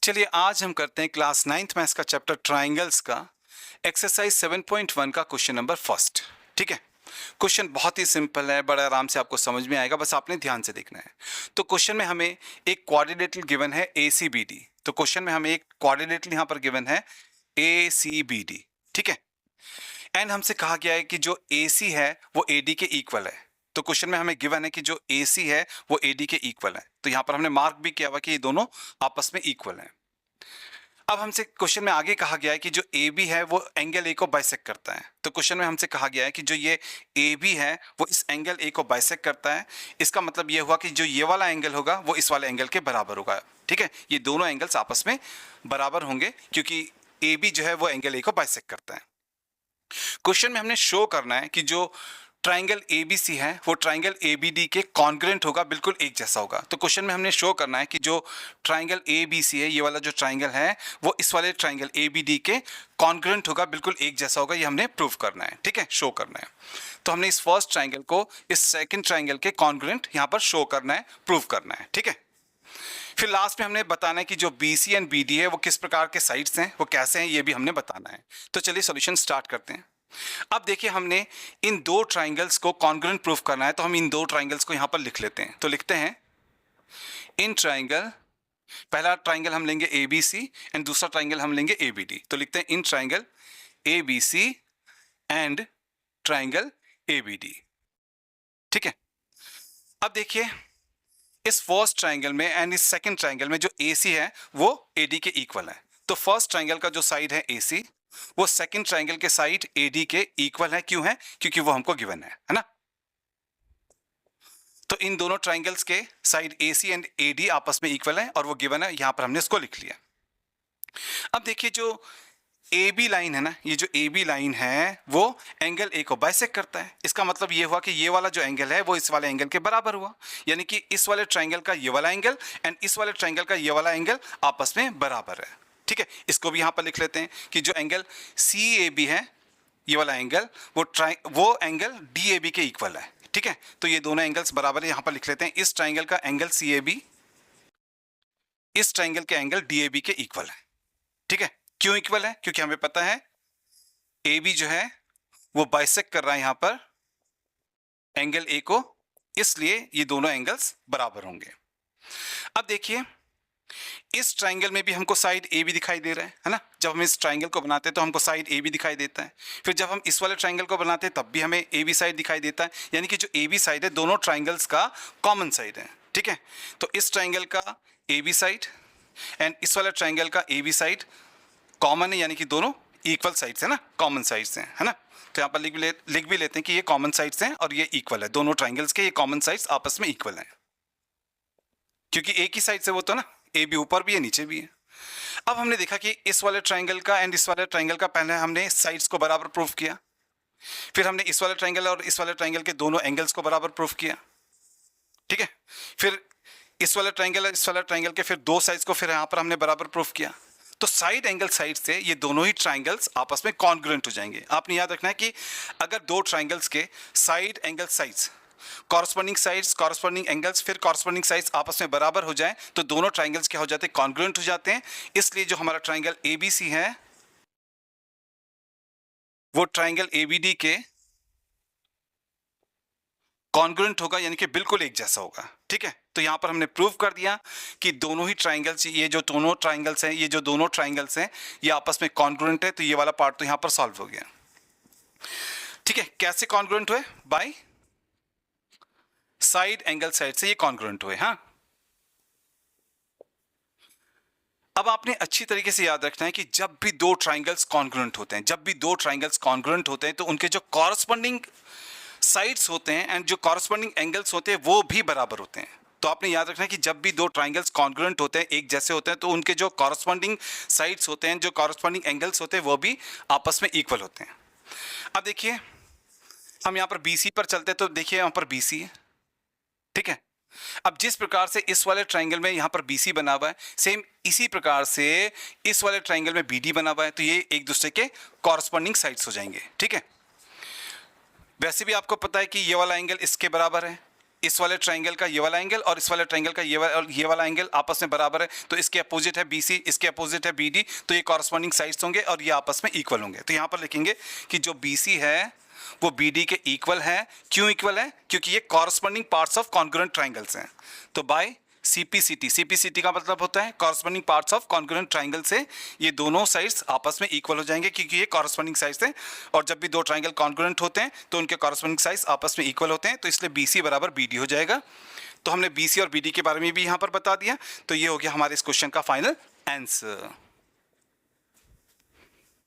चलिए आज हम करते हैं क्लास 9th मैथ्स का चैप्टर ट्राइंगल्स का एक्सरसाइज 7.1 का क्वेश्चन नंबर फर्स्ट। ठीक है, क्वेश्चन बहुत ही सिंपल है, बड़ा आराम से आपको समझ में आएगा, बस आपने ध्यान से देखना है। तो क्वेश्चन में हमें एक क्वाड्रिलेटरल गिवन है ACBD। तो क्वेश्चन में हमें एक क्वाड्रिलेटरल यहाँ पर गिवन है ACBD। ठीक है, एंड हमसे कहा गया है कि जो AC है वो AD के इक्वल है। तो क्वेश्चन में हमें गिवन है कि जो AC है वो AD के इक्वल है। तो यहाँ पर हमने मार्क भी किया हुआ कि ये दोनों आपस में इक्वल हैं। अब हमसे क्वेश्चन में आगे कहा गया है कि जो AB है वो एंगल A को बाइसेक्ट करता है। तो क्वेश्चन में हमसे कहा गया है कि जो ये AB है वो इस एंगल A को बाइसेक्ट करता है। इसका मतलब ये हुआ कि जो ये वाला एंगल होगा वो इस वाले एंगल के बराबर होगा। ठीक है, ये दोनों एंगल्स आपस में बराबर होंगे क्योंकि AB जो है वो एंगल A को बाइसेक्ट करता है। क्वेश्चन में हमने शो करना है कि जो ट्राइंगल ABC है वो ट्राइंगल ABD के कॉन्ग्रुएंट होगा, बिल्कुल एक जैसा होगा। तो क्वेश्चन में हमने शो करना है कि जो ट्राइंगल ABC है, ये वाला जो ट्राइंगल है वो इस वाले ट्राइंगल ABD के कॉन्ग्रुएंट होगा, बिल्कुल एक जैसा होगा। ये हमने प्रूव करना है। ठीक है, शो करना है। तो हमने इस फर्स्ट ट्राइंगल को इस सेकेंड ट्राइंगल के कॉन्ग्रुएंट यहाँ पर शो करना है, प्रूव करना है। ठीक है, फिर लास्ट में हमने बताना है कि जो BC एंड BD है वो किस प्रकार के साइड्स हैं, वो कैसे हैं, ये भी हमने बताना है। तो चलिए सॉल्यूशन स्टार्ट करते हैं। अब देखिए, हमने इन दो ट्राइंगल्स को कॉन्ग्रुएंट प्रूफ करना है, तो हम इन दो ट्राइंगल्स को यहां पर लिख लेते हैं। तो लिखते हैं इन ट्राइंगल, पहला ट्राइंगल हम लेंगे ABC एंड दूसरा ट्राइंगल हम लेंगे ABD। तो लिखते हैं in triangle ABC and triangle ABD। ठीक है, अब देखिए इस फर्स्ट ट्राइंगल में एंड इस सेकंड ट्राइंगल में जो AC है वो AD के इक्वल है। तो फर्स्ट ट्राइंगल का जो साइड है AC वो सेकंड ट्राइंगल के साइड AD के इक्वल है। क्यों है? क्योंकि वो हमको गिवन है ना। तो इन दोनों ट्राइंगल्स के साइड AC एंड AD आपस में इक्वल है और वो गिवन है, यहां पर हमने इसको लिख लिया। अब देखिए जो AB लाइन है ना, ये जो AB लाइन है वो एंगल A को बाइसेक्ट करता है। इसका मतलब ये हुआ कि ये वाला जो एंगल है वो इस वाले एंगल के बराबर हुआ, यानी कि इस वाले ट्राइंगल का ये वाला एंगल एंड इस वाले ट्राइंगल का ये वाला एंगल आपस में बराबर है। ठीक है, इसको भी यहां पर लिख लेते हैं कि जो एंगल CAB है, ये वाला एंगल वो एंगल DAB के इक्वल है। ठीक है, तो ये दोनों एंगल्स बराबर है, यहां पर लिख लेते हैं इस ट्राइंगल का एंगल CAB इस ट्राइंगल के एंगल DAB के इक्वल है। ठीक है, क्यों इक्वल है? क्योंकि हमें पता है AB जो है वो बाइसेक्ट कर रहा है यहां पर एंगल A को, इसलिए ये दोनों एंगल्स बराबर होंगे। अब देखिए इस ट्राइंगल में भी हमको साइड AB दिखाई दे रहा है ना। जब हम इस ट्राइंगल को बनाते हैं तो हमको साइड AB दिखाई देता है। फिर जब हम इस वाले ट्राइंगल को बनाते हैं तब भी हमें AB साइड दिखाई देता है, यानी कि जो AB साइड है दोनों ट्राइंगल्स का कॉमन साइड है। ठीक है, तो इस ट्राइंगल का AB साइड एंड इस वाले ट्राइंगल का AB साइड कॉमन है, यानी कि दोनों इक्वल साइड्स है ना, कॉमन साइड्स हैं, है ना। तो यहाँ पर लिख भी लेते हैं कि ये कॉमन साइड्स हैं और ये इक्वल है, दोनों ट्राइंगल्स के ये कॉमन साइड्स आपस में इक्वल हैं, क्योंकि एक ही साइड से वो तो ना AB ऊपर भी है नीचे भी है। अब हमने देखा कि इस वाले ट्राइंगल का एंड इस वाले ट्राइंगल का पहले हमने साइड्स को बराबर प्रूफ किया, फिर हमने इस वाले ट्राइंगल और इस वाले ट्राइंगल के दोनों एंगल्स को बराबर प्रूफ किया। ठीक है, फिर इस वाले ट्राइंगल और इस वाले ट्राइंगल के फिर दो साइड्स को फिर यहाँ पर हमने बराबर प्रूफ किया। तो साइड एंगल साइड से ये दोनों ही ट्राइंगल्स आपस में कॉन्ग्रुएंट हो जाएंगे। आपने याद रखना है कि अगर दो ट्राइंगल्स के side angle sides corresponding sides corresponding angles फिर कॉरस्पॉन्डिंग साइड्स आपस में बराबर हो जाए तो दोनों ट्राइंगल्स क्या हो जाते हैं? कॉन्ग्रुएंट हो जाते हैं। इसलिए जो हमारा ट्राइंगल ABC है वो ट्राइंगल ABD के कॉन्ग्रुएंट होगा, यानी कि बिल्कुल एक जैसा होगा। ठीक है, तो यहां पर हमने प्रूव कर दिया कि दोनों ही ट्राइंगल्स, ये जो दोनों ट्राइंगल्स हैं, ये जो दोनों ट्राइंगल्स हैं ये आपस में कॉन्ग्रुएंट है। तो ये वाला पार्ट तो यहां पर सॉल्व हो गया। ठीक है, कैसे कॉन्ग्रुएंट हुए? बाय साइड एंगल साइड से ये कॉन्ग्रुएंट हुए। हाँ, अब आपने अच्छी तरीके से याद रखना है कि जब भी दो ट्राइंगल्स कॉन्ग्रुएंट होते हैं, जब भी दो ट्राइंगल्स कॉन्ग्रुएंट होते हैं तो उनके जो कॉरस्पॉन्डिंग साइड्स होते हैं एंड जो कॉरस्पॉन्डिंग एंगल्स होते हैं वो भी बराबर होते हैं। तो आपने याद रखना है कि जब भी दो ट्राइंगल्स कॉन्ग्रुएंट होते हैं, एक जैसे होते हैं, तो उनके जो कॉरस्पॉन्डिंग साइड्स होते हैं, जो कॉरस्पॉन्डिंग एंगल्स होते हैं वो भी आपस में इक्वल होते हैं। अब देखिए हम यहाँ पर BC पर चलते हैं, तो देखिए यहाँ पर BC है। ठीक है, अब जिस प्रकार से इस वाले ट्राइंगल में यहां पर BC बना हुआ है, सेम इसी प्रकार से इस वाले ट्राइंगल में BD बना हुआ है, तो ये एक दूसरे के कॉरस्पॉन्डिंग साइड्स हो जाएंगे। ठीक है, वैसे भी आपको पता है कि ये वाला एंगल इसके बराबर है, इस वाले ट्राइंगल का ये वाला एंगल और इस वाले ट्राइंगल का ये वाला एंगल आपस में बराबर है, तो इसके अपोजिट है BC, इसके अपोजिट है BD, तो ये कॉरस्पॉन्डिंग साइड्स होंगे और ये आपस में इक्वल होंगे। तो यहाँ पर लिखेंगे कि जो BC है वो BD के इक्वल है। क्यों इक्वल है? क्योंकि ये corresponding parts of congruent triangles हैं। तो बाय CPCT का मतलब होता है corresponding parts of congruent triangle से ये दोनों साइड्स आपस में इक्वल हो जाएंगे, क्योंकि ये कॉरस्पॉन्डिंग साइड्स हैं और जब भी दो ट्राइंगल कॉन्ग्रुएंट होते हैं तो उनके कॉरस्पॉन्डिंग साइड्स आपस में इक्वल होते हैं, तो इसलिए BC बराबर BD हो जाएगा। तो हमने BC और BD के बारे में भी यहाँ पर बता दिया। तो ये हो गया हमारे इस क्वेश्चन का फाइनल आंसर।